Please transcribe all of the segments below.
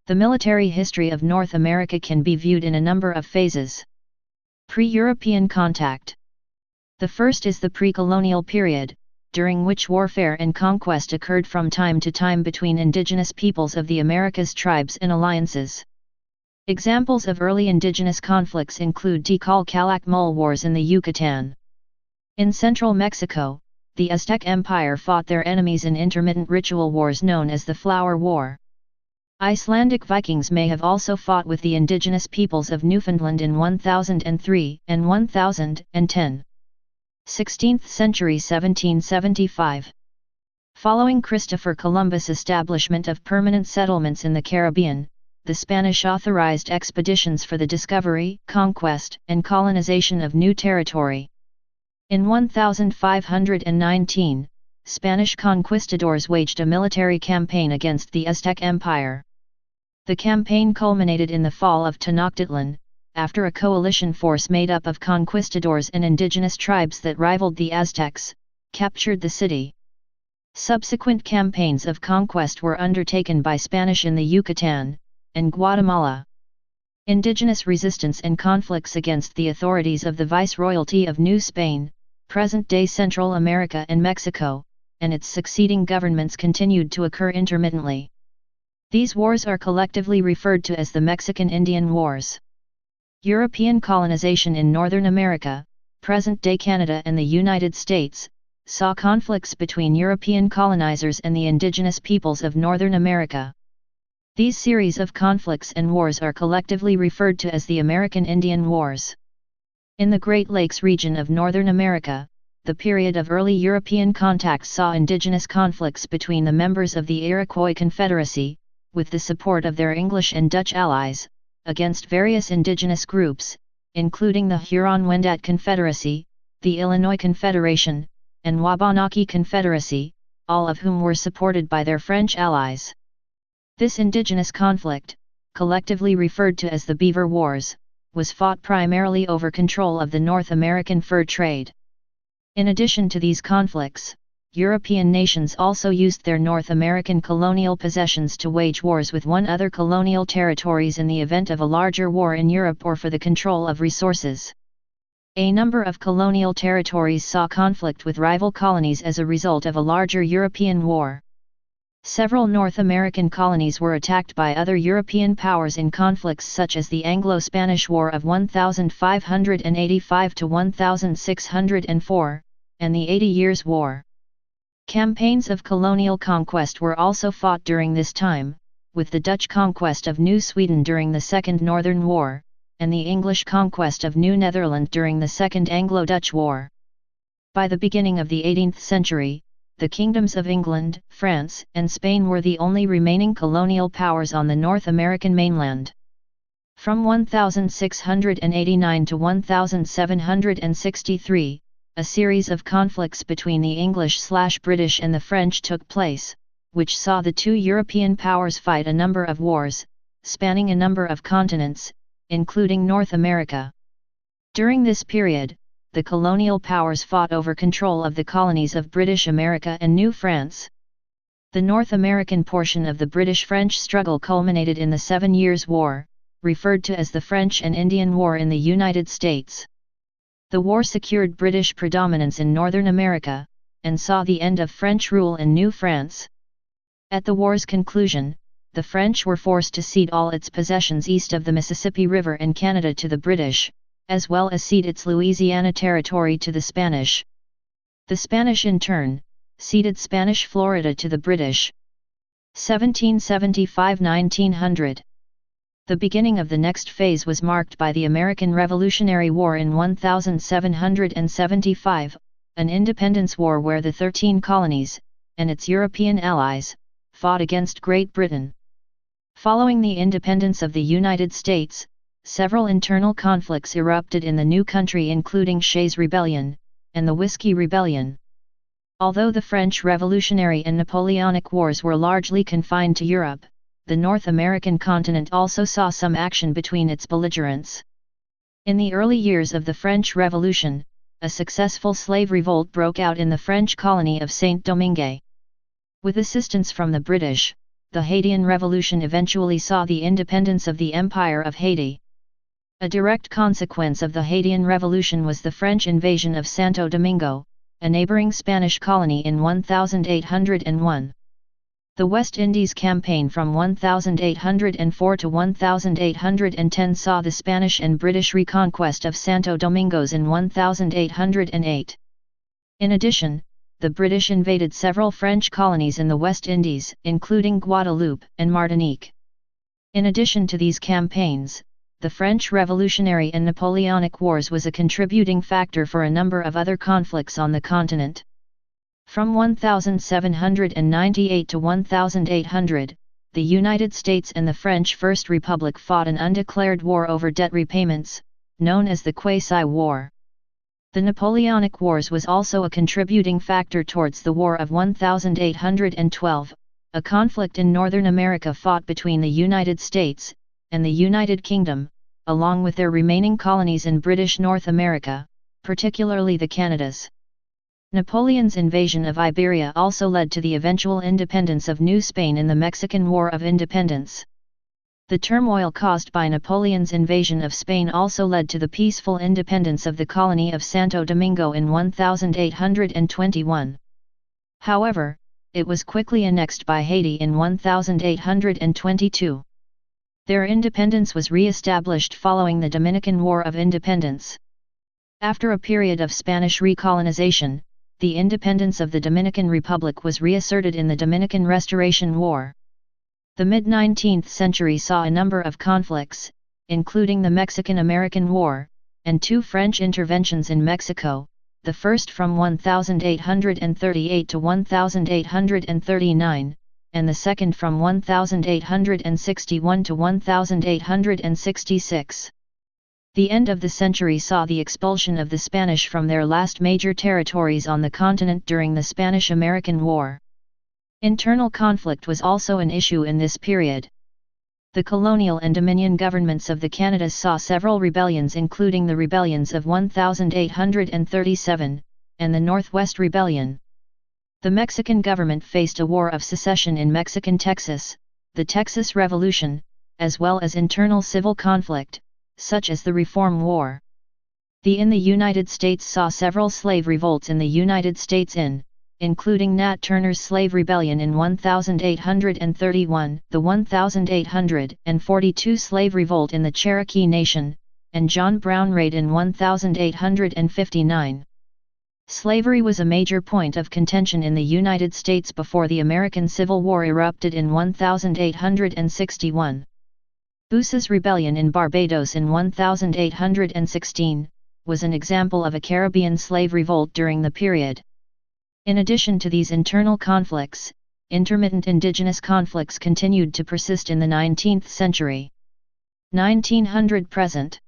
The military history of North America can be viewed in a number of phases. Pre-European contact. The first is the pre-colonial period, during which warfare and conquest occurred from time to time between indigenous peoples of the Americas, tribes and alliances. Examples of early indigenous conflicts include Tikal-Calakmul wars in the Yucatan. In central Mexico, the Aztec Empire fought their enemies in intermittent ritual wars known as the Flower War. Icelandic Vikings may have also fought with the indigenous peoples of Newfoundland in 1003 and 1010. 16th century 1775. Following Christopher Columbus' establishment of permanent settlements in the Caribbean, the Spanish authorized expeditions for the discovery, conquest, and colonization of new territory. In 1519, Spanish conquistadors waged a military campaign against the Aztec Empire. The campaign culminated in the fall of Tenochtitlan, after a coalition force made up of conquistadors and indigenous tribes that rivaled the Aztecs, captured the city. Subsequent campaigns of conquest were undertaken by Spanish in the Yucatan and Guatemala. Indigenous resistance and conflicts against the authorities of the Viceroyalty of New Spain, present-day Central America and Mexico, and its succeeding governments continued to occur intermittently. These wars are collectively referred to as the Mexican Indian Wars. European colonization in Northern America, present-day Canada and the United States, saw conflicts between European colonizers and the indigenous peoples of Northern America. These series of conflicts and wars are collectively referred to as the American Indian Wars. In the Great Lakes region of Northern America, the period of early European contacts saw indigenous conflicts between the members of the Iroquois Confederacy, with the support of their English and Dutch allies, against various indigenous groups, including the Huron-Wendat Confederacy, the Illinois Confederation, and Wabanaki Confederacy, all of whom were supported by their French allies. This indigenous conflict, collectively referred to as the Beaver Wars, was fought primarily over control of the North American fur trade. In addition to these conflicts, European nations also used their North American colonial possessions to wage wars with other colonial territories in the event of a larger war in Europe or for the control of resources. A number of colonial territories saw conflict with rival colonies as a result of a larger European war. Several North American colonies were attacked by other European powers in conflicts such as the Anglo-Spanish War of 1585 to 1604, and the 80 Years' War. Campaigns of colonial conquest were also fought during this time, with the Dutch conquest of New Sweden during the Second Northern War, and the English conquest of New Netherland during the Second Anglo-Dutch War. By the beginning of the 18th century, the kingdoms of England, France, and Spain were the only remaining colonial powers on the North American mainland. From 1689 to 1763, a series of conflicts between the English/British and the French took place, which saw the two European powers fight a number of wars, spanning a number of continents, including North America. During this period, the colonial powers fought over control of the colonies of British America and New France. The North American portion of the British-French struggle culminated in the 7 Years' War, referred to as the French and Indian War in the United States. The war secured British predominance in Northern America, and saw the end of French rule in New France. At the war's conclusion, the French were forced to cede all its possessions east of the Mississippi River and Canada to the British, as well as cede its Louisiana territory to the Spanish. The Spanish in turn, ceded Spanish Florida to the British. 1775–1900. The beginning of the next phase was marked by the American Revolutionary War in 1775, an independence war where the 13 colonies, and its European allies, fought against Great Britain. Following the independence of the United States, several internal conflicts erupted in the new country, including Shays' Rebellion, and the Whiskey Rebellion. Although the French Revolutionary and Napoleonic Wars were largely confined to Europe, the North American continent also saw some action between its belligerents. In the early years of the French Revolution, a successful slave revolt broke out in the French colony of Saint-Domingue. With assistance from the British, the Hadean Revolution eventually saw the independence of the Empire of Haiti. A direct consequence of the Hadean Revolution was the French invasion of Santo Domingo, a neighboring Spanish colony in 1801. The West Indies Campaign from 1804 to 1810 saw the Spanish and British reconquest of Santo Domingo's in 1808. In addition, the British invaded several French colonies in the West Indies, including Guadeloupe and Martinique. In addition to these campaigns, the French Revolutionary and Napoleonic Wars was a contributing factor for a number of other conflicts on the continent. From 1798 to 1800, the United States and the French First Republic fought an undeclared war over debt repayments, known as the Quasi-War. The Napoleonic Wars was also a contributing factor towards the War of 1812, a conflict in Northern America fought between the United States and the United Kingdom, along with their remaining colonies in British North America, particularly the Canadas. Napoleon's invasion of Iberia also led to the eventual independence of New Spain in the Mexican War of Independence. The turmoil caused by Napoleon's invasion of Spain also led to the peaceful independence of the colony of Santo Domingo in 1821. However, it was quickly annexed by Haiti in 1822. Their independence was re-established following the Dominican War of Independence. After a period of Spanish recolonization, the independence of the Dominican Republic was reasserted in the Dominican Restoration War. The mid-19th century saw a number of conflicts, including the Mexican-American War, and two French interventions in Mexico, the first from 1838 to 1839, and the second from 1861 to 1866. The end of the century saw the expulsion of the Spanish from their last major territories on the continent during the Spanish-American War. Internal conflict was also an issue in this period. The colonial and Dominion governments of the Canadas saw several rebellions, including the rebellions of 1837, and the Northwest Rebellion. The Mexican government faced a war of secession in Mexican Texas, the Texas Revolution, as well as internal civil conflict, such as the Reform War. In the United States saw several slave revolts in the United States including Nat Turner's Slave Rebellion in 1831, the 1842 Slave Revolt in the Cherokee Nation, and John Brown Raid in 1859. Slavery was a major point of contention in the United States before the American Civil War erupted in 1861. Busa's Rebellion in Barbados in 1816, was an example of a Caribbean slave revolt during the period. In addition to these internal conflicts, intermittent indigenous conflicts continued to persist in the 19th century. 1900-present.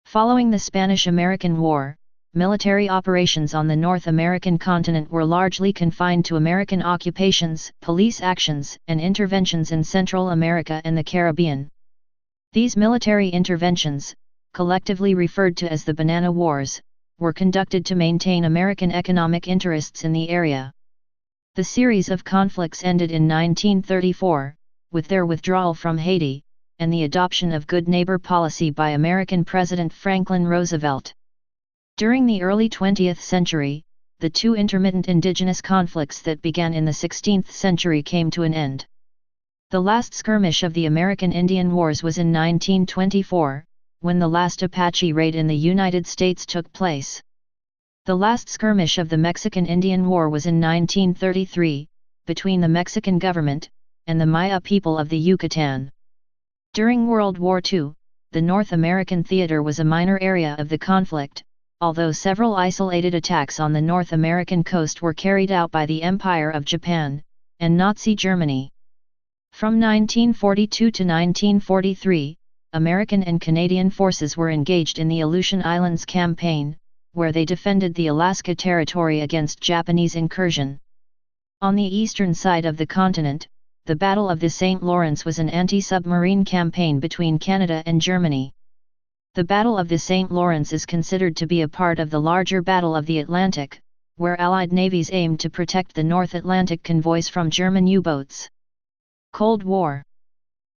Following the Spanish-American War, military operations on the North American continent were largely confined to American occupations, police actions, and interventions in Central America and the Caribbean. These military interventions, collectively referred to as the Banana Wars, were conducted to maintain American economic interests in the area. The series of conflicts ended in 1934, with their withdrawal from Haiti, and the adoption of good neighbor policy by American President Franklin Roosevelt. During the early 20th century, the two intermittent indigenous conflicts that began in the 16th century came to an end. The last skirmish of the American Indian Wars was in 1924, when the last Apache raid in the United States took place. The last skirmish of the Mexican Indian War was in 1933, between the Mexican government and the Maya people of the Yucatan. During World War II, the North American theater was a minor area of the conflict, although several isolated attacks on the North American coast were carried out by the Empire of Japan and Nazi Germany. From 1942 to 1943, American and Canadian forces were engaged in the Aleutian Islands Campaign, where they defended the Alaska Territory against Japanese incursion. On the eastern side of the continent, the Battle of the St. Lawrence was an anti-submarine campaign between Canada and Germany. The Battle of the St. Lawrence is considered to be a part of the larger Battle of the Atlantic, where Allied navies aimed to protect the North Atlantic convoys from German U-boats. Cold War.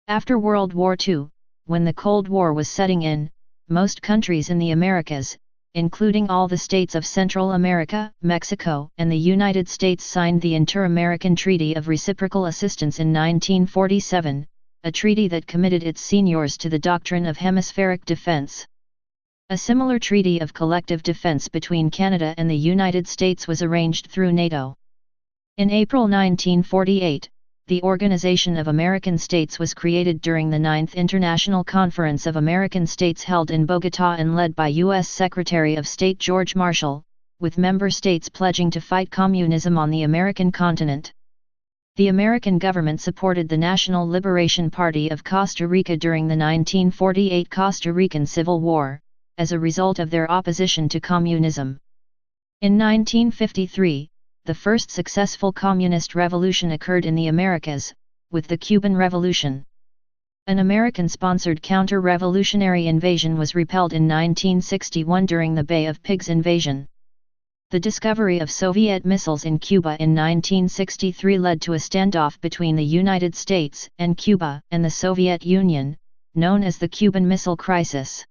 After World War II, when the Cold War was setting in, most countries in the Americas, including all the states of Central America, Mexico, and the United States, signed the Inter-American Treaty of Reciprocal Assistance in 1947, a treaty that committed its seniors to the doctrine of hemispheric defense. A similar treaty of collective defense between Canada and the United States was arranged through NATO. In April 1948, the Organization of American States was created during the 9th International Conference of American States held in Bogotá and led by U.S. Secretary of State George Marshall, with member states pledging to fight communism on the American continent. The American government supported the National Liberation Party of Costa Rica during the 1948 Costa Rican Civil War, as a result of their opposition to communism. In 1953, the first successful communist revolution occurred in the Americas, with the Cuban Revolution. An American-sponsored counter-revolutionary invasion was repelled in 1961 during the Bay of Pigs invasion. The discovery of Soviet missiles in Cuba in 1963 led to a standoff between the United States and Cuba and the Soviet Union, known as the Cuban Missile Crisis.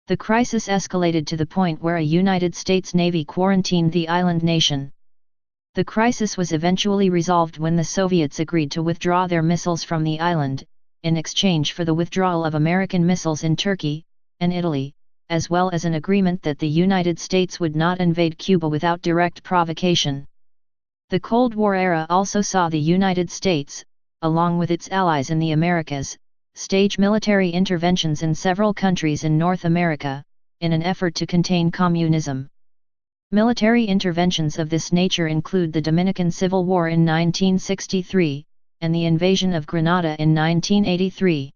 The crisis escalated to the point where a United States Navy quarantined the island nation. The crisis was eventually resolved when the Soviets agreed to withdraw their missiles from the island, in exchange for the withdrawal of American missiles in Turkey and Italy, as well as an agreement that the United States would not invade Cuba without direct provocation. The Cold War era also saw the United States, along with its allies in the Americas, stage military interventions in several countries in North America, in an effort to contain communism. Military interventions of this nature include the Dominican Civil War in 1963, and the invasion of Grenada in 1983.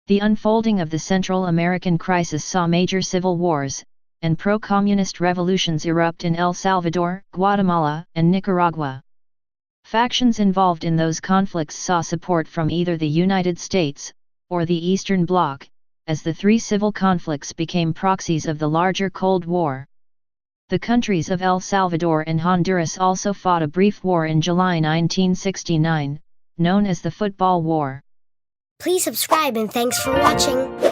The unfolding of the Central American crisis saw major civil wars, and pro-communist revolutions erupt in El Salvador, Guatemala, and Nicaragua. Factions involved in those conflicts saw support from either the United States, or the Eastern Bloc, as the three civil conflicts became proxies of the larger Cold War. The countries of El Salvador and Honduras also fought a brief war in July 1969, known as the Football War. Please subscribe and thanks for watching.